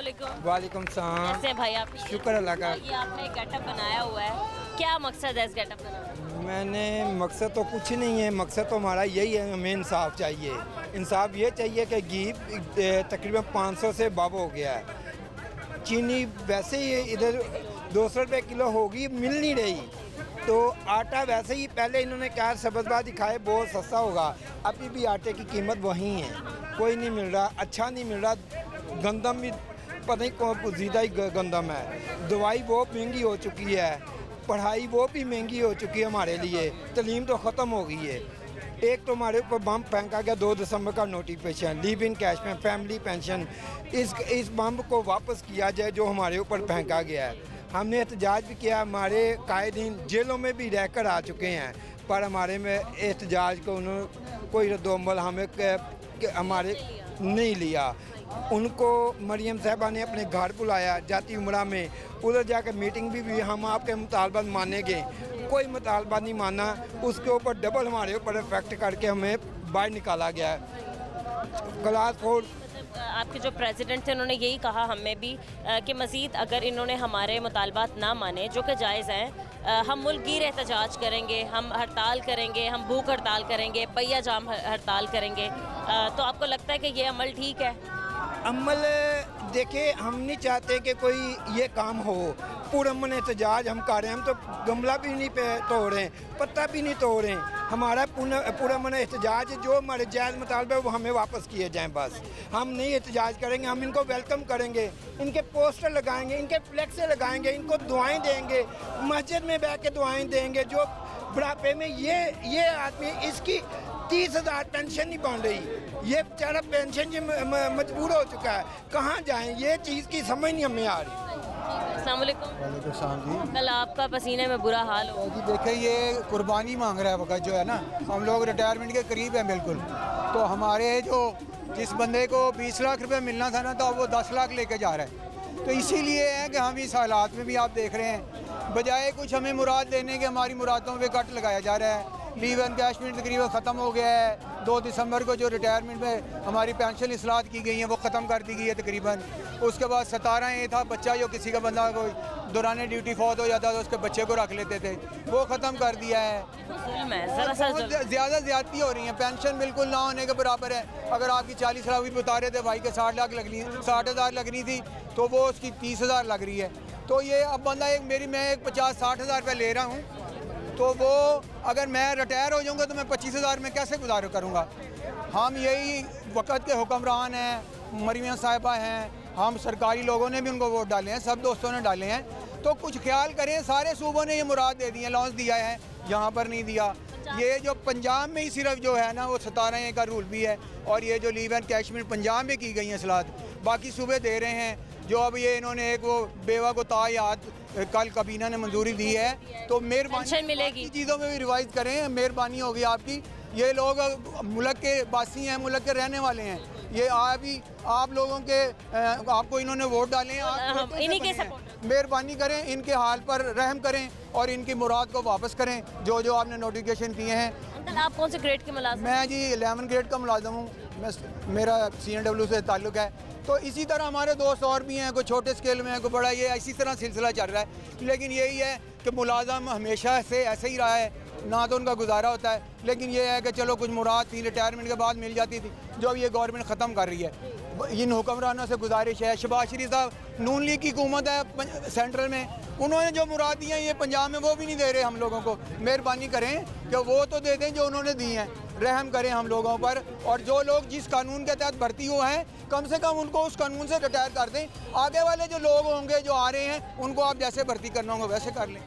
वालेकुम। वालेकुम सलाम। कैसे हैं भाई आप? शुक्र अल्लाह का। ये आपने गेटअप बनाया हुआ है, क्या मकसद है इस गेटअप बनाने? मैंने मकसद तो कुछ नहीं है, मकसद तो हमारा यही है, हमें इंसाफ चाहिए। इंसाफ ये चाहिए कि घी तकरीबन 500 से बब हो गया है। चीनी वैसे ही इधर 200 रुपये किलो होगी, मिल नहीं रही। तो आटा वैसे ही पहले इन्होंने कहा सब्ज़बाद दिखाए बहुत सस्ता होगा, अभी भी आटे की कीमत वही है, कोई नहीं मिल रहा, अच्छा नहीं मिल रहा। गंदम भी पता नहीं कौन ज़्यादा ही गंदम है। दवाई वो महंगी हो चुकी है, पढ़ाई वो भी महंगी हो चुकी है हमारे लिए, तालीम तो ख़त्म हो गई है। एक तो हमारे ऊपर बम फेंका गया 2 दिसंबर का नोटिफिकेशन, लिव इन कैश में फैमिली पेंशन, इस बम को वापस किया जाए जो हमारे ऊपर फेंका गया है। हमने एहतजाज भी किया, हमारे कायदीन जेलों में भी रहकर आ चुके हैं, पर हमारे में एहतजाज को उन्होंने कोई रद्दोमल हमारे नहीं लिया। उनको मरियम साहबा ने अपने घर बुलाया जाती उम्रा में, उधर जाकर मीटिंग भी हुई, हम आपके मुतालबा मानेंगे, कोई मुतालबा नहीं माना, उसके ऊपर डबल हमारे ऊपर इफेक्ट करके हमें बाहर निकाला गया है। क्लास 4 आपके जो प्रेसिडेंट थे उन्होंने यही कहा हमें भी कि मज़ीद अगर इन्होंने हमारे मुतालबात ना माने जो कि जायज़ हैं, हम मुल्क गिर एहतजाज करेंगे, हम हड़ताल करेंगे, हम भूख हड़ताल करेंगे, पहिया जाम हड़ताल करेंगे। तो आपको लगता है कि ये अमल ठीक है? अमल देखिए, हम नहीं चाहते कि कोई ये काम हो, पुरअमन एहतजाज हम कर रहे हैं, हम तो गमला भी नहीं पे तोड़ रहे हैं, पत्ता भी नहीं तोड़ रहे हैं। हमारा पुरअमन एहतजाज जो हमारे जायज़ मुतालबे वो हमें वापस किए जाएं बस। हम नहीं एहतजाज करेंगे, हम इनको वेलकम करेंगे, इनके पोस्टर लगाएंगे, इनके फ्लैक्से लगाएंगे, इनको दुआएं देंगे, मस्जिद में बैठ के दुआएं देंगे। जो बुढ़ापे में ये आदमी, इसकी 30,000 पेंशन नहीं बन रही, ये बेचारा पेंशन से मजबूर हो चुका है, कहाँ जाएं, ये चीज़ की समझ नहीं हमें आ रही। अस्सलाम वालेकुम। वालेकुम सलाम जी। कल आपका पसीने में बुरा हाल हो। जी देखिए, ये कुर्बानी मांग रहा है वक्त जो है ना, हम लोग रिटायरमेंट के करीब हैं बिल्कुल। तो हमारे जो जिस बंदे को 20 लाख रुपए मिलना था ना, तो अब वो 10 लाख लेके जा रहा है। तो इसीलिए है कि हम इस हालात में भी आप देख रहे हैं, बजाय कुछ हमें मुराद देने के हमारी मुरादों पे कट लगाया जा रहा है। लीव एनकैशमेंट तकरीबन ख़त्म हो गया है। 2 दिसंबर को जो रिटायरमेंट में हमारी पेंशन इस्लाहत की गई है वो ख़त्म कर दी गई है तकरीबन। उसके बाद 17 ये था बच्चा, जो किसी का बंदा कोई दौरान ड्यूटी फौत हो जाता था उसके बच्चे को रख लेते थे, वो ख़त्म कर दिया है। बहुत ज़्यादा ज़्यादती हो रही है, पेंशन बिल्कुल ना होने के बराबर है। अगर आपकी 40 लाख भी बता रहे थे भाई के 60 लाख लगनी, 60,000 लगनी थी, तो वो उसकी 30,000 लग रही है। तो ये अब बंदा मैं 50-60 हज़ार रुपये ले रहा हूँ, तो वो अगर मैं रिटायर हो जाऊँगा तो मैं 25,000 में कैसे गुजारा करूँगा। हम यही वक़्त के हुक्मरान हैं, मरियम साहिबा हैं, हम सरकारी लोगों ने भी उनको वोट डाले हैं, सब दोस्तों ने डाले हैं, तो कुछ ख्याल करें। सारे सूबों ने ये मुराद दे दी है, लॉन्च दिया है, यहाँ पर नहीं दिया। ये जो पंजाब में ही सिर्फ जो है ना वो 17 का रूल भी है, और ये जो लीव एंड कैशमेंट पंजाब में की गई हैं इस्लाहत, बाकी सूबे दे रहे हैं। जो अब ये इन्होंने एक वो बेवा को तायात कल काबीना ने मंजूरी दी है, तो मेहरबानी मिलेगी, चीज़ों में भी रिवाइज करें, मेहरबानी होगी आपकी। ये लोग मुल्क के वासी हैं, मुल्क के रहने वाले हैं, ये आप लोगों के आपको इन्होंने वोट डाले हैं, आप इन्हीं के सपोर्ट, मेहरबानी करें, इनके हाल पर रहम करें और इनकी मुराद को वापस करें जो आपने नोटिफिकेशन किए हैं। अंकल आप कौन से ग्रेड के मुलाजिम? मैं जी 11 ग्रेड का मुलाजिम हूँ, मेरा CNW से ताल्लुक़ है। तो इसी तरह हमारे दोस्त और भी हैं, कोई छोटे स्केल में है, कोई बड़ा, ये इसी तरह सिलसिला चल रहा है। लेकिन यही है कि मुलाजम हमेशा से ऐसे ही रहा है, ना तो उनका गुजारा होता है, लेकिन ये है कि चलो कुछ मुराद थी रिटायरमेंट के बाद मिल जाती थी, जो अब ये गवर्नमेंट ख़त्म कर रही है। इन हुक्मरानों से गुजारिश है, शहबाज शरीफ साहब नून लीग की हुकूमत है सेंट्रल में, उन्होंने जो मुराद दी है ये पंजाब में वो भी नहीं दे रहे हम लोगों को। मेहरबानी करें कि वो तो दे दें जो उन्होंने दी हैं, रहम करें हम लोगों पर। और जो लोग जिस कानून के तहत भर्ती हुए हैं, कम से कम उनको उस कानून से रिटायर कर दें। आगे वाले जो लोग होंगे जो आ रहे हैं, उनको आप जैसे भर्ती करना होगा वैसे कर लें।